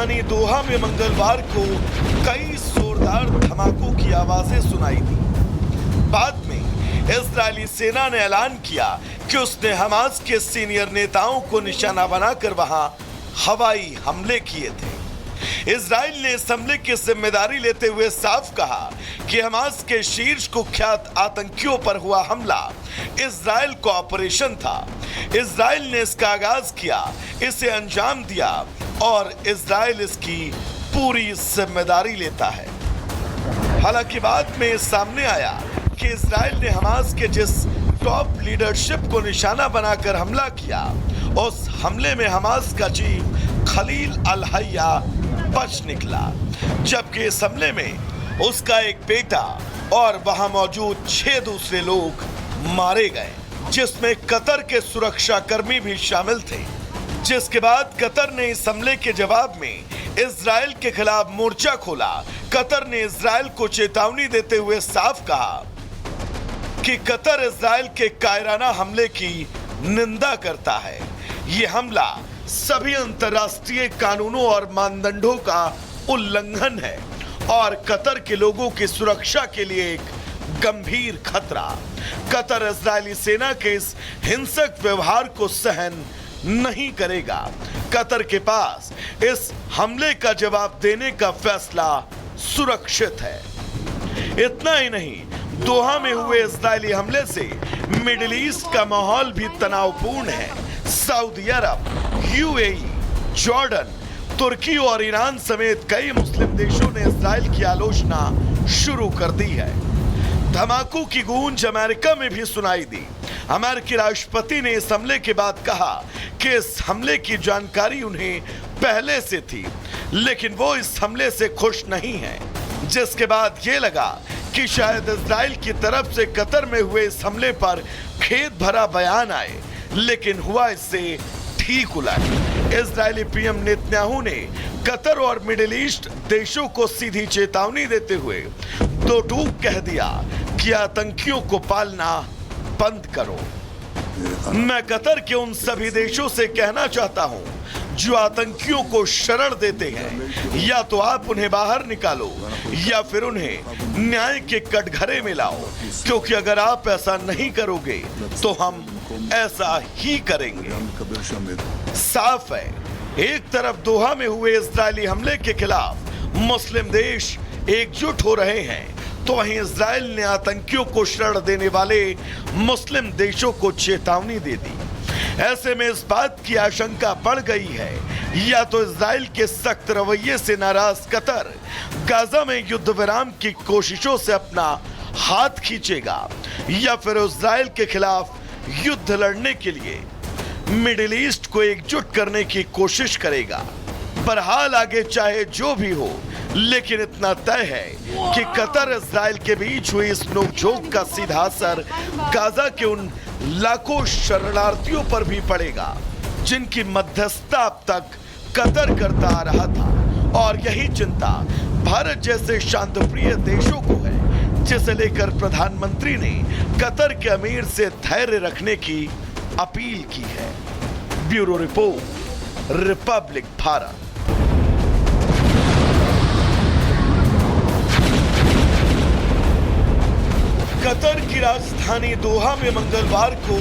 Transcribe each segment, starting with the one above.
राजधानी दोहा में मंगलवार को कई जोरदार धमाकों की आवाजें सुनाई दी। बाद में इजरायली सेना ने ऐलान किया कि उसने हमास के सीनियर नेताओं को निशाना बनाकर वहां हवाई हमले किए थे। इजराइल ने इस हमले की जिम्मेदारी लेते हुए साफ कहा कि हमास के शीर्ष कुख्यात आतंकियों पर हुआ हमला इजराइल का ऑपरेशन था। इजराइल ने इसका आगाज किया, इसे अंजाम दिया और इजराइल इसकी पूरी जिम्मेदारी लेता है। हालांकि बाद में सामने आया कि इजराइल ने हमास के जिस टॉप लीडरशिप को निशाना बनाकर हमला किया, उस हमले में हमास का चीफ खलील अल हय्या बच निकला, जबकि इस हमले में उसका एक बेटा और वहां मौजूद 6 दूसरे लोग मारे गए, जिसमें कतर के सुरक्षा कर्मी भी शामिल थे। जिसके बाद कतर ने इस हमले के जवाब में इजराइल के खिलाफ मोर्चा खोला। कतर ने इजराइल को चेतावनी देते हुए साफ कहा कि कतर इजराइल के कायराना हमले की निंदा करता है। यह हमला सभी अंतर्राष्ट्रीय कानूनों और मानदंडों का उल्लंघन है और कतर के लोगों की सुरक्षा के लिए एक गंभीर खतरा। कतर इजरायली सेना के इस हिंसक व्यवहार को सहन नहीं करेगा। कतर के पास इस हमले का जवाब देने का फैसला सुरक्षित है। इतना ही नहीं, दोहा में हुए इजरायली हमले से मिडिल ईस्ट का माहौल भी तनावपूर्ण है। सऊदी अरब, यूएई, जॉर्डन, तुर्की और ईरान समेत कई मुस्लिम देशों ने इजराइल की आलोचना शुरू कर दी है। धमाकों की गूंज अमेरिका में भी सुनाई दी। अमेरिकी राष्ट्रपति ने इस हमले के बाद कहा कि इस हमले की जानकारी उन्हें पहले से थी, लेकिन वो इस हमले से खुश नहीं है। जिसके बाद ये लगा कि शायद इजराइल की तरफ से कतर में हुए इस हमले पर खेद भरा बयान आए, लेकिन हुआ इससे ठीक उलट। इजरायली पीएम नेतन्याहू ने कतर और मिडिल ईस्ट देशों को सीधी चेतावनी देते हुए दो टूक कह दिया कि आतंकियों को पालना बंद करो। मैं कतर के उन सभी देशों से कहना चाहता हूं जो आतंकियों को शरण देते हैं, या तो आप उन्हें बाहर निकालो या फिर उन्हें न्याय के कटघरे में लाओ, क्योंकि अगर आप ऐसा नहीं करोगे तो हम ऐसा ही करेंगे। साफ है, एक तरफ दोहा में हुए इजरायली हमले के खिलाफ मुस्लिम देश एकजुट हो रहे हैं, तो वहीं इजराइल ने आतंकियों को शरण देने वाले मुस्लिम देशों को चेतावनी दे दी। ऐसे में इस बात की आशंका बढ़ गई है, या तो इजराइल के सख्त रवैये से नाराज कतर गाजा में युद्ध विराम की कोशिशों से अपना हाथ खींचेगा, या फिर इजराइल के खिलाफ युद्ध लड़ने के लिए मिडिल ईस्ट को एकजुट करने की कोशिश करेगा। बहरहाल आगे चाहे जो भी हो, लेकिन इतना तय है कि कतर इजराइल के बीच हुई इस नोकझोंक का सीधा असर गाजा के उन लाखों शरणार्थियों पर भी पड़ेगा जिनकी मध्यस्थता अब तक कतर करता आ रहा था। और यही चिंता भारत जैसे शांतिप्रिय देशों को है, जिसे लेकर प्रधानमंत्री ने कतर के अमीर से धैर्य रखने की अपील की है। Bureau report, Republic Bharat. Qatar की राजधानी दोहा में मंगलवार को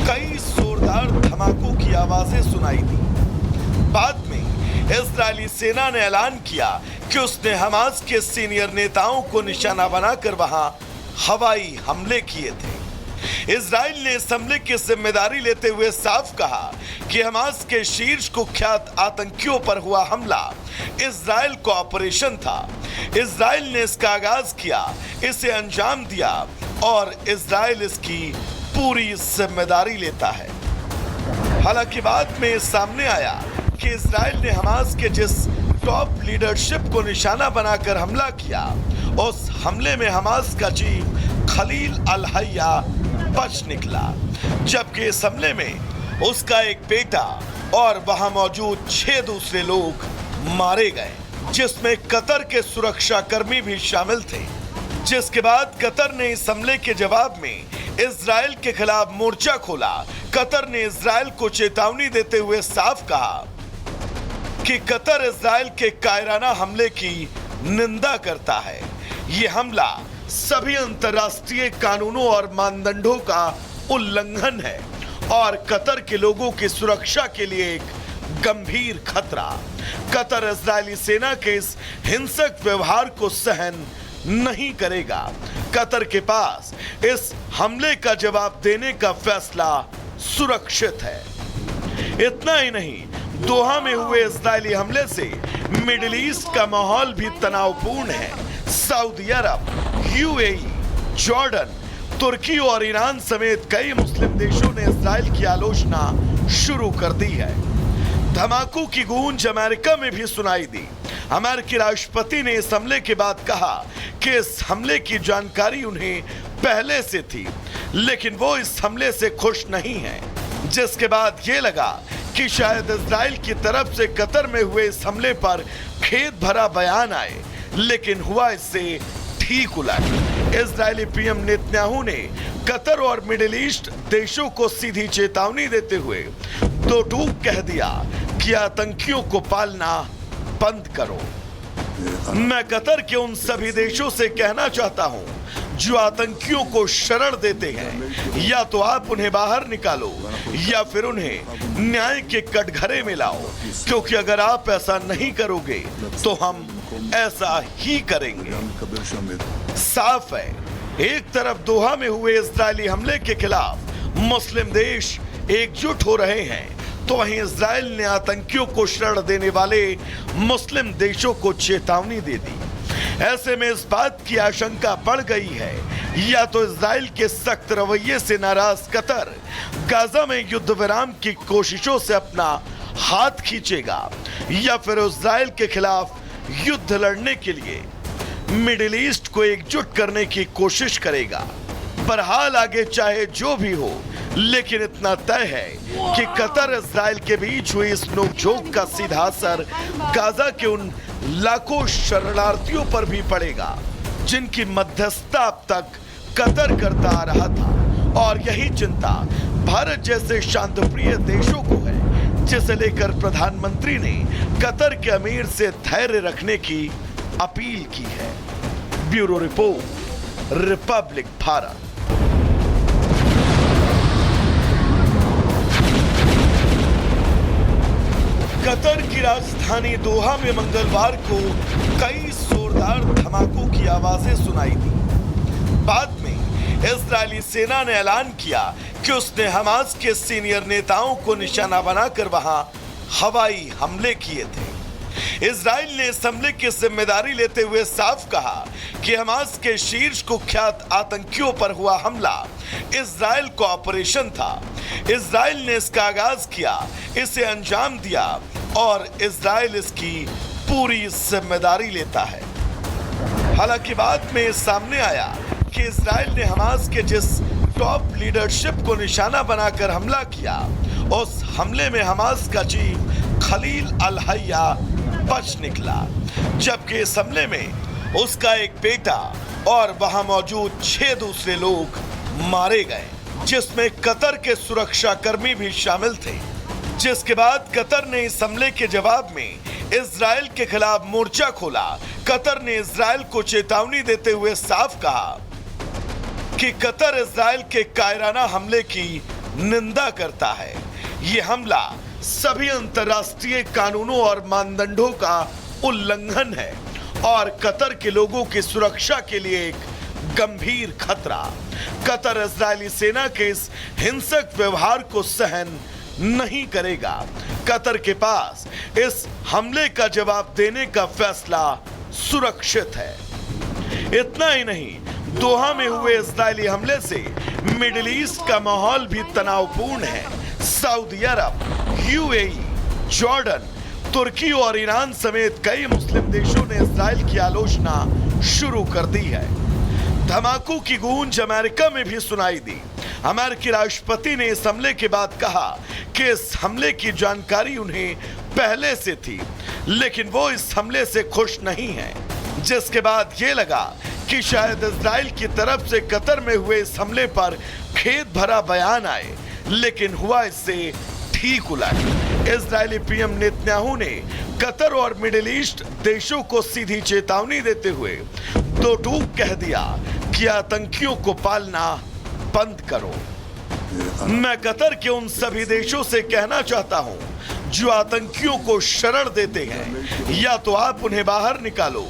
कई जोरदार धमाकों की आवाजें सुनाई दी। बाद में इजरायली सेना ने ऐलान किया कि उसने हमास के सीनियर नेताओं को निशाना बनाकर वहां हवाई हमले किए थे। इजराइल ने इस हमले की जिम्मेदारी लेते हुए साफ कहा कि हमास के शीर्ष कुख्यात आतंकियों पर हुआ हमला इजराइल का ऑपरेशन था। इजराइल ने इसका आगाज किया, इसे अंजाम दिया और इजराइल इसकी पूरी जिम्मेदारी लेता है। हालांकि बाद में सामने आया कि इजराइल ने हमास के जिस टॉप लीडरशिप को निशाना बनाकर हमला किया, उस हमले में हमास का चीफ खलील अल हय्या बच निकला, जबकि इस हमले में उसका एक बेटा और वहां मौजूद 6 दूसरे लोग मारे गए, जिसमें कतर के सुरक्षा कर्मी भी शामिल थे। जिसके बाद कतर ने इस हमले के जवाब में इजराइल के खिलाफ मोर्चा खोला। कतर ने इजराइल को चेतावनी देते हुए साफ कहा कि कतर इजराइल के कायराना हमले की निंदा करता है। ये हमला सभी अंतर्राष्ट्रीय कानूनों और मानदंडों का उल्लंघन है और कतर के लोगों की सुरक्षा के लिए एक गंभीर खतरा। कतर इजरायली सेना के इस हिंसक व्यवहार को सहन नहीं करेगा। कतर के पास इस हमले का जवाब देने का फैसला सुरक्षित है। इतना ही नहीं, दोहा में हुए इजरायली हमले से मिडिल ईस्ट का माहौल भी तनावपूर्ण है। सऊदी अरब, यूएई, जॉर्डन, तुर्की और ईरान समेत कई मुस्लिम देशों ने इजराइल की आलोचना शुरू कर दी है। धमाकों की गूंज अमेरिका में भी सुनाई दी। अमेरिकी राष्ट्रपति ने इस हमले के बाद कहा कि इस हमले की जानकारी उन्हें पहले से थी, लेकिन वो इस हमले से खुश नहीं हैं। जिसके बाद ये लगा कि शायद इजराइल की तरफ से कतर में हुए इस हमले पर खेद भरा बयान आए, लेकिन हुआ इससे ठीक उलट। इजरायली पीएम नेतन्याहू ने कतर और मिडिल ईस्ट देशों को सीधी चेतावनी देते हुए दो टूक कह दिया कि आतंकियों को पालना बंद करो। मैं कतर के उन सभी देशों से कहना चाहता हूं जो आतंकियों को शरण देते हैं, या तो आप उन्हें बाहर निकालो या फिर उन्हें न्याय के कटघरे में लाओ, क्योंकि अगर आप ऐसा नहीं करोगे तो हम ऐसा ही करेंगे। साफ है, एक तरफ दोहा में हुए इजरायली हमले के खिलाफ मुस्लिम देश एकजुट हो रहे हैं, तो वहीं इजराइल ने आतंकियों को शरण देने वाले मुस्लिम देशों को चेतावनी दे दी। ऐसे में इस बात की आशंका बढ़ गई है, या तो इजराइल के सख्त रवैये से नाराज कतर गाजा में युद्ध विराम की कोशिशों से अपना हाथ खींचेगा, या फिर इजराइल के खिलाफ युद्ध लड़ने के लिए मिडिल ईस्ट को एकजुट करने की कोशिश करेगा। बहरहाल आगे चाहे जो भी हो, लेकिन इतना तय है कि कतर इजराइल के बीच हुई इस नोकझोंक का सीधा असर गाजा के उन लाखों शरणार्थियों पर भी पड़ेगा जिनकी मध्यस्थता अब तक कतर करता आ रहा था। और यही चिंता भारत जैसे शांतिप्रिय देशों को है, जिसे लेकर प्रधानमंत्री ने कतर के अमीर से धैर्य रखने की अपील की है। Bureau report, Republic Bharat. Qatar की राजधानी दोहा में मंगलवार को कई जोरदार धमाकों की आवाजें सुनाई दी। बाद में इजरायली सेना ने ऐलान किया कि उसने हमास के सीनियर नेताओं को निशाना बनाकर वहां हवाई हमले किए थे। इजराइल ने इस हमले की जिम्मेदारी लेते हुए साफ कहा कि हमास के शीर्ष कुख्यात आतंकियों पर हुआ हमला इजराइल का ऑपरेशन था। इजराइल ने इसका आगाज किया, इसे अंजाम दिया और इजराइल इसकी पूरी जिम्मेदारी लेता है। हालांकि बाद में सामने आया कि इजराइल ने हमास के जिस टॉप लीडरशिप को निशाना बनाकर हमला किया, उस हमले में हमास का चीफ खलील अल हय्या बच निकला, जबकि इस हमले में उसका एक बेटा और वहां मौजूद 6 दूसरे लोग मारे गए, जिसमें कतर के सुरक्षा कर्मी भी शामिल थे। जिसके बाद कतर ने इस हमले के जवाब में इजराइल के खिलाफ मोर्चा खोला। कतर ने इजराइल को चेतावनी देते हुए साफ कहा कि कतर इजराइल के कायराना हमले की निंदा करता है। ये हमला सभी अंतर्राष्ट्रीय कानूनों और मानदंडों का उल्लंघन है और कतर के लोगों की सुरक्षा के लिए एक गंभीर खतरा। कतर इजरायली सेना के इस हिंसक व्यवहार को सहन नहीं करेगा। कतर के पास इस हमले का जवाब देने का फैसला सुरक्षित है। इतना ही नहीं, दोहा में हुए इजरायली हमले से मिडिल ईस्ट का माहौल भी तनावपूर्ण है। सऊदी अरब, यूएई, जॉर्डन, तुर्की और ईरान समेत कई मुस्लिम देशों ने इजराइल की आलोचना शुरू कर दी है। धमाकों की गूंज अमेरिका में भी सुनाई दी। अमेरिकी राष्ट्रपति ने इस हमले के बाद कहा कि इस हमले की जानकारी उन्हें पहले से थी, लेकिन वो इस हमले से खुश नहीं हैं। जिसके बाद ये लगा कि शायद इजराइल की तरफ से कतर में हुए इस हमले पर खेद भरा बयान आए, लेकिन हुआ इससे ठीक उलट। इजरायली पीएम नेतन्याहू ने कतर और मिडिल ईस्ट देशों को सीधी चेतावनी देते हुए दो टूक कह दिया कि आतंकियों को पालना बंद करो। मैं कतर के उन सभी देशों से कहना चाहता हूं जो आतंकियों को शरण देते हैं, या तो आप उन्हें बाहर निकालो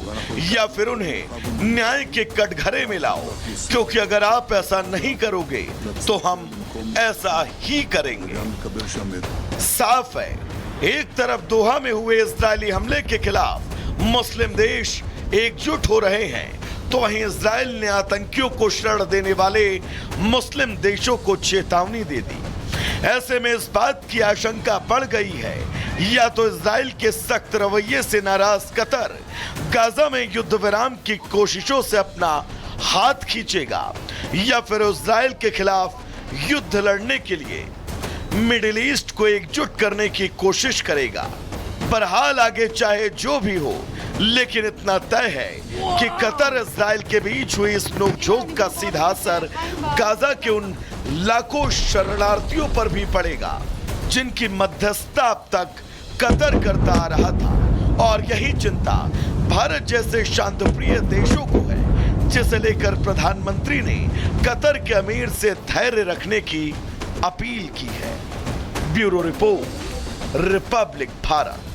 या फिर उन्हें न्याय के कटघरे में लाओ, क्योंकि अगर आप ऐसा नहीं करोगे तो हम ऐसा ही करेंगे। साफ है, एक तरफ दोहा में हुए इजरायली हमले के खिलाफ मुस्लिम देश एकजुट हो रहे हैं, तो वहीं इजराइल ने आतंकियों को शरण देने वाले मुस्लिम देशों को चेतावनी दे दी। ऐसे में इस बात की आशंका बढ़ गई है, या तो इजराइल के सख्त रवैये से नाराज कतर गाजा में युद्ध विराम की कोशिशों से अपना हाथ खींचेगा, या फिर इजराइल के खिलाफ युद्ध लड़ने के लिए मिडिल ईस्ट को एकजुट करने की कोशिश करेगा। बहरहाल आगे चाहे जो भी हो, लेकिन इतना तय है कि कतर इजराइल के बीच हुई इस नोकझोंक का सीधा असर गाजा के उन लाखों शरणार्थियों पर भी पड़ेगा जिनकी मध्यस्थता अब तक कतर करता आ रहा था। और यही चिंता भारत जैसे शांतिप्रिय देशों को है, जिसे लेकर प्रधानमंत्री ने कतर के अमीर से धैर्य रखने की अपील की है। Bureau report, Republic Bharat.